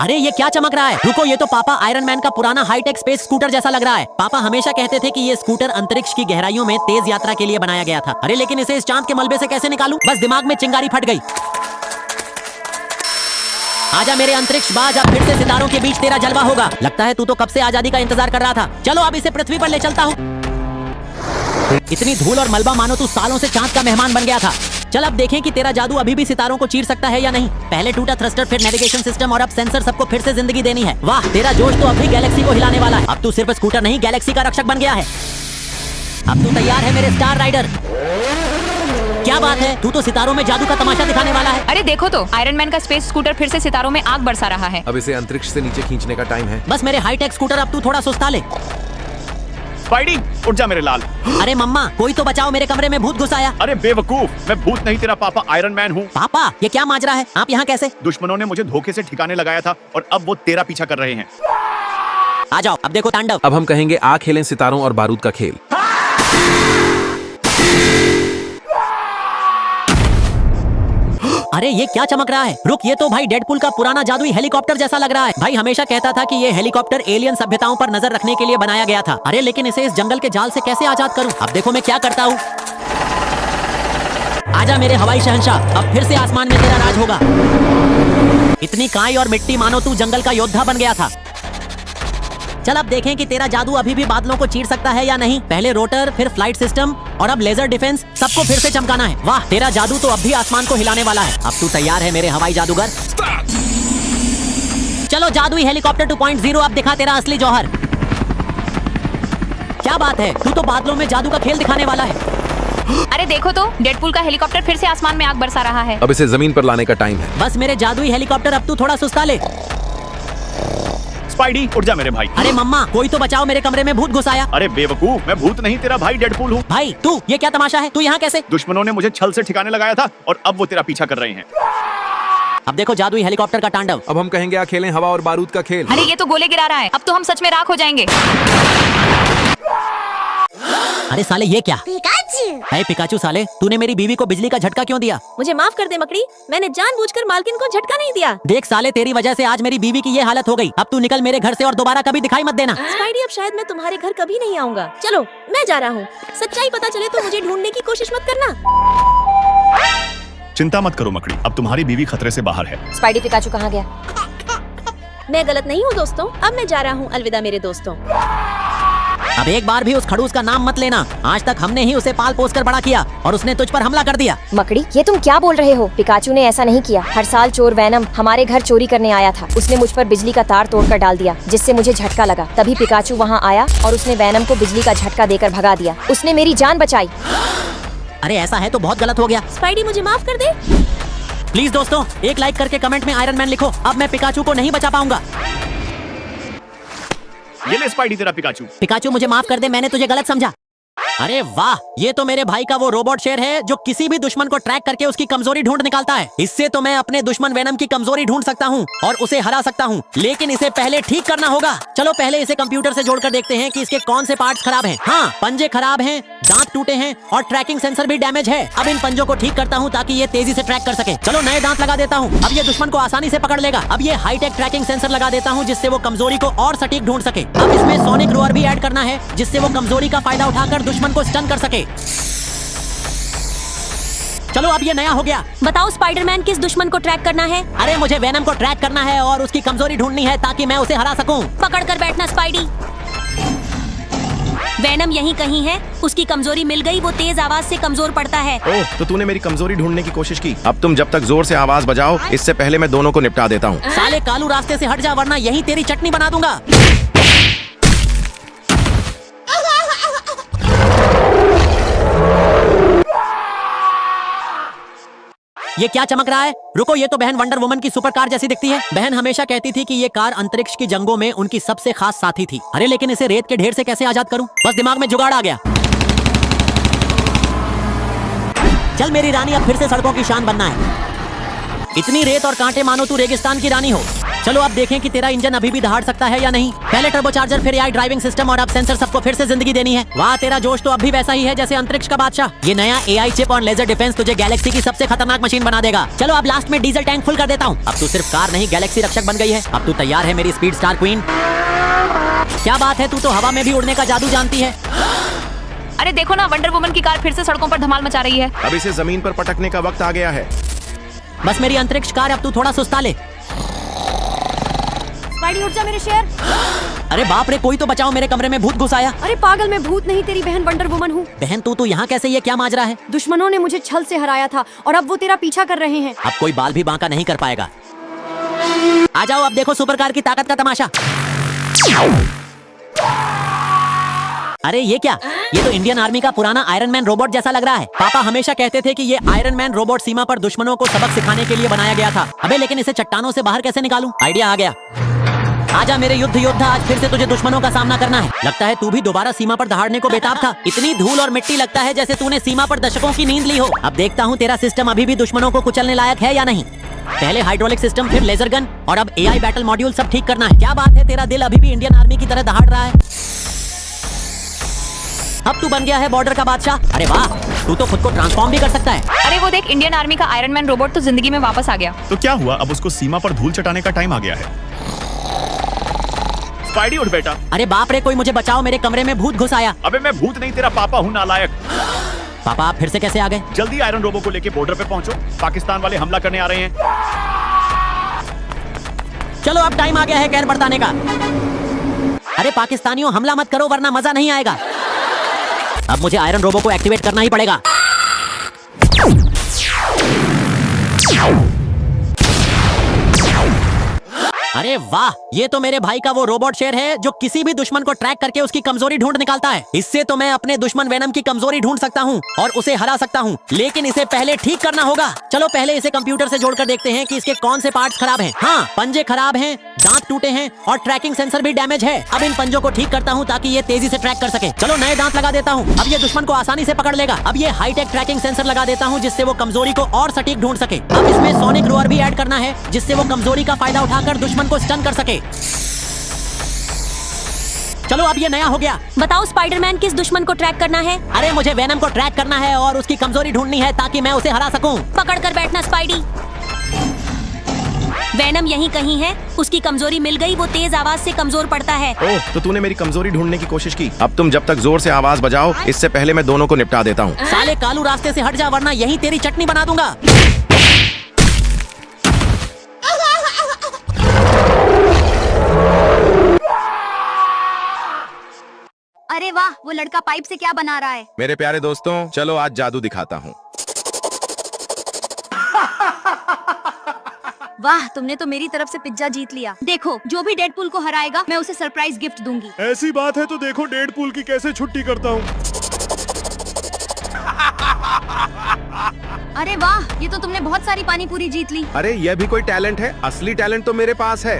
अरे ये क्या चमक रहा है? रुको, ये तो पापा आयरन मैन का पुराना हाईटेक स्पेस स्कूटर जैसा लग रहा है। पापा हमेशा कहते थे कि ये स्कूटर अंतरिक्ष की गहराइयों में तेज यात्रा के लिए बनाया गया था। अरे लेकिन इसे इस चांद के मलबे से कैसे निकालूं? बस दिमाग में चिंगारी फट गई। आजा मेरे अंतरिक्ष बाज, अब फिर से सितारों के बीच तेरा जलवा होगा। लगता है तू तो कब से आजादी का इंतजार कर रहा था। चलो अब इसे पृथ्वी पर ले चलता हूँ। इतनी धूल और मलबा मानो तू सालों से चांद का मेहमान बन गया था। चल अब देखें कि तेरा जादू अभी भी सितारों को चीर सकता है या नहीं। पहले टूटा थ्रस्टर, फिर नेविगेशन सिस्टम और अब सेंसर, सबको फिर से जिंदगी देनी है। वाह, तेरा जोश तो अब भी गैलेक्सी को हिलाने वाला है। अब तू सिर्फ स्कूटर नहीं, गैलेक्सी का रक्षक बन गया है। अब तू तैयार है मेरे स्टार राइडर? क्या बात है, तू तो सितारों में जादू का तमाशा दिखाने वाला है। अरे देखो तो, आयरन मैन का स्पेस स्कूटर फिर से सितारों में आग बरसा रहा है। अब इसे अंतरिक्ष से नीचे खींचने का टाइम है। बस मेरे हाईटेक स्कूटर, अब तू थोड़ा सुस्ता ले। स्पाइडी, उठ जा मेरे लाल। अरे मम्मा, कोई तो बचाओ, मेरे कमरे में भूत घुस आया। अरे बेवकूफ, मैं भूत नहीं, तेरा पापा आयरन मैन हूँ। पापा, ये क्या माजरा है? आप यहाँ कैसे? दुश्मनों ने मुझे धोखे से ठिकाने लगाया था और अब वो तेरा पीछा कर रहे हैं। आ जाओ, अब देखो तांडव। अब हम कहेंगे आ खेलें सितारों और बारूद का खेल। अरे ये क्या चमक रहा है? रुक, ये तो भाई डेडपुल का पुराना जादुई हेलीकॉप्टर जैसा लग रहा है। भाई हमेशा कहता था कि ये हेलीकॉप्टर एलियन सभ्यताओं पर नजर रखने के लिए बनाया गया था। अरे लेकिन इसे इस जंगल के जाल से कैसे आजाद करूं? अब देखो मैं क्या करता हूँ। आजा मेरे हवाई शहंशाह, अब फिर से आसमान में तेरा राज होगा। इतनी काई और मिट्टी मानो तू जंगल का योद्धा बन गया था। चल अब देखें कि तेरा जादू अभी भी बादलों को चीर सकता है या नहीं। पहले रोटर, फिर फ्लाइट सिस्टम और अब लेजर डिफेंस, सबको फिर से चमकाना है। वाह, तेरा जादू तो अब भी आसमान को हिलाने वाला है। अब तू तैयार है मेरे हवाई जादूगर? चलो जादुई हेलीकॉप्टर 2.0, अब दिखा तेरा असली जौहर। क्या बात है, तू तो बादलों में जादू का खेल दिखाने वाला है। अरे देखो तो, डेडपुल का हेलीकॉप्टर फिर से आसमान में आग बरसा रहा है। अब इसे जमीन पर लाने का टाइम है। बस मेरे जादुई हेलीकॉप्टर, अब तू थोड़ा सुस्ता ले। स्पाइडी, उठ जा मेरे भाई। अरे मम्मा, कोई तो बचाओ, मेरे कमरे में भूत घुस आया। अरे बेवकूफ, मैं भूत नहीं, तेरा भाई डेडपूल हूँ। भाई तू, ये क्या तमाशा है? तू यहाँ कैसे? दुश्मनों ने मुझे छल से ठिकाने लगाया था और अब वो तेरा पीछा कर रहे हैं। अब देखो जादुई हेलीकॉप्टर का तांडव। अब हम कहेंगे आ खेलें हवा और बारूद का खेल। अरे ये तो गोले गिरा रहा है, अब तो हम सच में राख हो जाएंगे। अरे साले ये क्या? है पिकाचू साले, तूने मेरी बीवी को बिजली का झटका क्यों दिया? मुझे माफ कर दे मकड़ी, मैंने जानबूझकर मालकिन को झटका नहीं दिया। देख साले, तेरी वजह से आज मेरी बीवी की ये हालत हो गई। अब तू निकल मेरे घर से और दोबारा कभी दिखाई मत देना। स्पाइडी, अब शायद मैं तुम्हारे घर कभी नहीं आऊंगा। चलो मैं जा रहा हूँ। सच्चाई पता चले तो मुझे ढूंढने की कोशिश मत करना। चिंता मत करो मकड़ी, अब तुम्हारी बीवी खतरे से बाहर है। स्पाइडी, पिकाचू कहाँ गया? मैं गलत नहीं हूँ दोस्तों, अब मैं जा रहा हूँ। अलविदा मेरे दोस्तों। अब एक बार भी उस खड़ूस का नाम मत लेना। आज तक हमने ही उसे पाल पोस कर बड़ा किया और उसने तुझ पर हमला कर दिया। मकड़ी, ये तुम क्या बोल रहे हो? पिकाचू ने ऐसा नहीं किया। हर साल चोर वैनम हमारे घर चोरी करने आया था। उसने मुझ पर बिजली का तार तोड़कर डाल दिया, जिससे मुझे झटका लगा। तभी पिकाचू वहाँ आया और उसने वैनम को बिजली का झटका देकर भगा दिया। उसने मेरी जान बचाई। अरे ऐसा है तो बहुत गलत हो गया। स्पाइडी, मुझे माफ कर दे। प्लीज दोस्तों, एक लाइक करके कमेंट में आयरन मैन लिखो। अब मैं पिकाचू को नहीं बचा पाऊंगा। ये ले स्पाइडी, तेरा पिकाचू। पिकाचू मुझे माफ कर दे, मैंने तुझे गलत समझा। अरे वाह, ये तो मेरे भाई का वो रोबोट शेर है जो किसी भी दुश्मन को ट्रैक करके उसकी कमजोरी ढूंढ निकालता है। इससे तो मैं अपने दुश्मन वेनम की कमजोरी ढूंढ सकता हूँ और उसे हरा सकता हूँ, लेकिन इसे पहले ठीक करना होगा। चलो पहले इसे कंप्यूटर से जोड़कर देखते हैं कि इसके कौन से पार्ट्स खराब हैं। हाँ, पंजे खराब हैं, दांत टूटे हैं और ट्रैकिंग सेंसर भी डैमेज है। अब इन पंजों को ठीक करता हूँ ताकि ये तेजी से ट्रैक कर सके। चलो नए दांत लगा देता हूँ, अब ये दुश्मन को आसानी से पकड़ लेगा। अब ये हाईटेक ट्रैकिंग सेंसर लगा देता हूँ जिससे वो कमजोरी को और सटीक ढूंढ सके। अब इसमें सोनिक रोअर भी ऐड करना है जिससे वो कमजोरी का फायदा उठाकर दुश्मन को स्टन कर सके। चलो अब ये नया हो गया। बताओ स्पाइडरमैन, किस दुश्मन को ट्रैक करना है? अरे मुझे वेनम को ट्रैक करना है और उसकी कमजोरी ढूंढनी है ताकि मैं उसे हरा सकूं। पकड़ कर बैठना स्पाइडी। वेनम यहीं कहीं है। उसकी कमजोरी मिल गई, वो तेज आवाज से कमजोर पड़ता है। ओह, तो तूने मेरी कमजोरी ढूंढने की कोशिश की। अब तुम जब तक जोर से आवाज बजाओ, इससे पहले मैं दोनों को निपटा देता हूँ। साले कालू, रास्ते से हट जा वरना यहीं तेरी चटनी बना दूंगा। ये क्या चमक रहा है? रुको, ये तो बहन वंडर वुमन की सुपर कार जैसी दिखती है। बहन हमेशा कहती थी कि ये कार अंतरिक्ष की जंगों में उनकी सबसे खास साथी थी। अरे लेकिन इसे रेत के ढेर से कैसे आजाद करूं? बस दिमाग में जुगाड़ आ गया। चल मेरी रानी, अब फिर से सड़कों की शान बनना है। इतनी रेत और कांटे मानो तू रेगिस्तान की रानी हो। चलो अब देखें कि तेरा इंजन अभी भी दहाड़ सकता है या नहीं। पहले टर्बोचार्जर, फिर एआई ड्राइविंग सिस्टम और अब सेंसर, सबको फिर से जिंदगी देनी है। वाह, तेरा जोश तो अब भी वैसा ही है जैसे अंतरिक्ष का बादशाह। ये नया एआई चिप और लेजर डिफेंस तुझे गैलेक्सी की सबसे खतरनाक मशीन बना देगा। चलो अब लास्ट में डीजल टैंक फुल कर देता हूँ। अब तू सिर्फ कार नहीं, गैलेक्सी रक्षक बन गई है। अब तू तैयार है मेरी स्पीड स्टार क्वीन? क्या बात है, तू तो हवा में भी उड़ने का जादू जानती है। अरे देखो ना, वंडर वुमन की कार फिर से सड़कों पर धमाल मचा रही है। अब इसे जमीन पर पटकने का वक्त आ गया है। बस मेरी अंतरिक्ष कार, अब तू थोड़ा सुस्ता ले। स्पाइडी उठ जा मेरे शेर। अरे बाप रे, कोई तो बचाओ, मेरे कमरे में भूत घुस आया। अरे पागल, मैं भूत नहीं, तेरी बहन वंडर वुमन हूँ। बहन तू यहाँ कैसे? ये क्या माजरा है? दुश्मनों ने मुझे छल से हराया था और अब वो तेरा पीछा कर रहे हैं। अब कोई बाल भी बांका नहीं कर पाएगा। आ जाओ, अब देखो सुपर कार की ताकत का तमाशा। अरे ये क्या? ये तो इंडियन आर्मी का पुराना आयरन मैन रोबोट जैसा लग रहा है। पापा हमेशा कहते थे कि ये आयरन मैन रोबोट सीमा पर दुश्मनों को सबक सिखाने के लिए बनाया गया था। अबे लेकिन इसे चट्टानों से बाहर कैसे निकालूं? आइडिया आ गया। आजा मेरे युद्ध योद्धा, आज फिर से तुझे दुश्मनों का सामना करना है। लगता है तू भी दोबारा सीमा पर दहाड़ने को बेताब था। इतनी धूल और मिट्टी, लगता है जैसे तूने सीमा पर दशकों की नींद ली हो। अब देखता हूँ तेरा सिस्टम अभी भी दुश्मनों को कुचलने लायक है या नहीं। पहले हाइड्रोलिक सिस्टम, फिर लेजर गन और अब एआई बैटल मॉड्यूल, सब ठीक करना है। क्या बात है, तेरा दिल अभी भी इंडियन आर्मी की तरह दहाड़ रहा है। अब तू बन गया है बॉर्डर का बादशाह। अरे वाह, तू तो खुद को ट्रांसफॉर्म भी कर सकता है। अरे वो देख, इंडियन आर्मी का आयरन मैन रोबोट तो जिंदगी में वापस आ गया। तो क्या हुआ, अब उसको सीमा पर धूल चटाने का टाइम आ गया है। स्पाइडी उठ बेटा। अरे बाप रे, कोई मुझे बचाओ, मेरे कमरे में भूत घुस आया। अबे मैं भूत नहीं, तेरा पापा हूँ नालायक। पापा आप फिर से कैसे आ गए? जल्दी आयरन रोबो को लेके बॉर्डर पे पहुंचो, पाकिस्तान वाले हमला करने आ रहे हैं। चलो अब टाइम आ गया है कहर बरताने का। अरे पाकिस्तानियों, हमला मत करो वरना मजा नहीं आएगा। अब मुझे आयरन रोबो को एक्टिवेट करना ही पड़ेगा। अरे वाह, ये तो मेरे भाई का वो रोबोट शेर है जो किसी भी दुश्मन को ट्रैक करके उसकी कमजोरी ढूंढ निकालता है। इससे तो मैं अपने दुश्मन वेनम की कमजोरी ढूंढ सकता हूँ और उसे हरा सकता हूँ, लेकिन इसे पहले ठीक करना होगा। चलो पहले इसे कंप्यूटर से जोड़कर देखते हैं कि इसके कौन से पार्ट्स खराब हैं। हाँ, पंजे खराब हैं, दांत टूटे हैं और ट्रैकिंग सेंसर भी डैमेज है। अब इन पंजों को ठीक करता हूँ ताकि ये तेजी से ट्रैक कर सके। चलो नए दांत लगा देता हूँ, अब ये दुश्मन को आसानी से पकड़ लेगा। अब ये हाईटेक ट्रैकिंग सेंसर लगा देता हूँ जिससे वो कमजोरी को और सटीक ढूंढ सके। अब इसमें सोनिक रोअर भी ऐड करना है जिससे वो कमजोरी का फायदा उठाकर दुश्मन को स्टन कर सके। चलो अब ये नया हो गया। बताओ स्पाइडरमैन, किस दुश्मन को ट्रैक करना है? अरे मुझे वेनम को ट्रैक करना है और उसकी कमजोरी ढूंढनी है ताकि मैं उसे हरा सकूं। पकड़ कर बैठना स्पाइडी। वेनम यहीं कहीं है, उसकी कमजोरी मिल गई, वो तेज आवाज से कमजोर पड़ता है। ओह, तो तूने मेरी कमजोरी ढूंढने की कोशिश की। अब तुम जब तक जोर से आवाज बजाओ, इससे पहले मैं दोनों को निपटा देता हूँ। साले कालू, रास्ते से हट जा वरना यहीं तेरी चटनी बना दूंगा। अरे वाह, वो लड़का पाइप से क्या बना रहा है? मेरे प्यारे दोस्तों, चलो आज जादू दिखाता हूँ। वाह, तुमने तो मेरी तरफ से पिज्जा जीत लिया। देखो, जो भी डेडपूल को हराएगा मैं उसे सरप्राइज गिफ्ट दूंगी। ऐसी बात है तो देखो डेडपूल की कैसे छुट्टी करता हूँ। अरे वाह, ये तो तुमने बहुत सारी पानी पूरी जीत ली। अरे यह भी कोई टैलेंट है? असली टैलेंट तो मेरे पास है।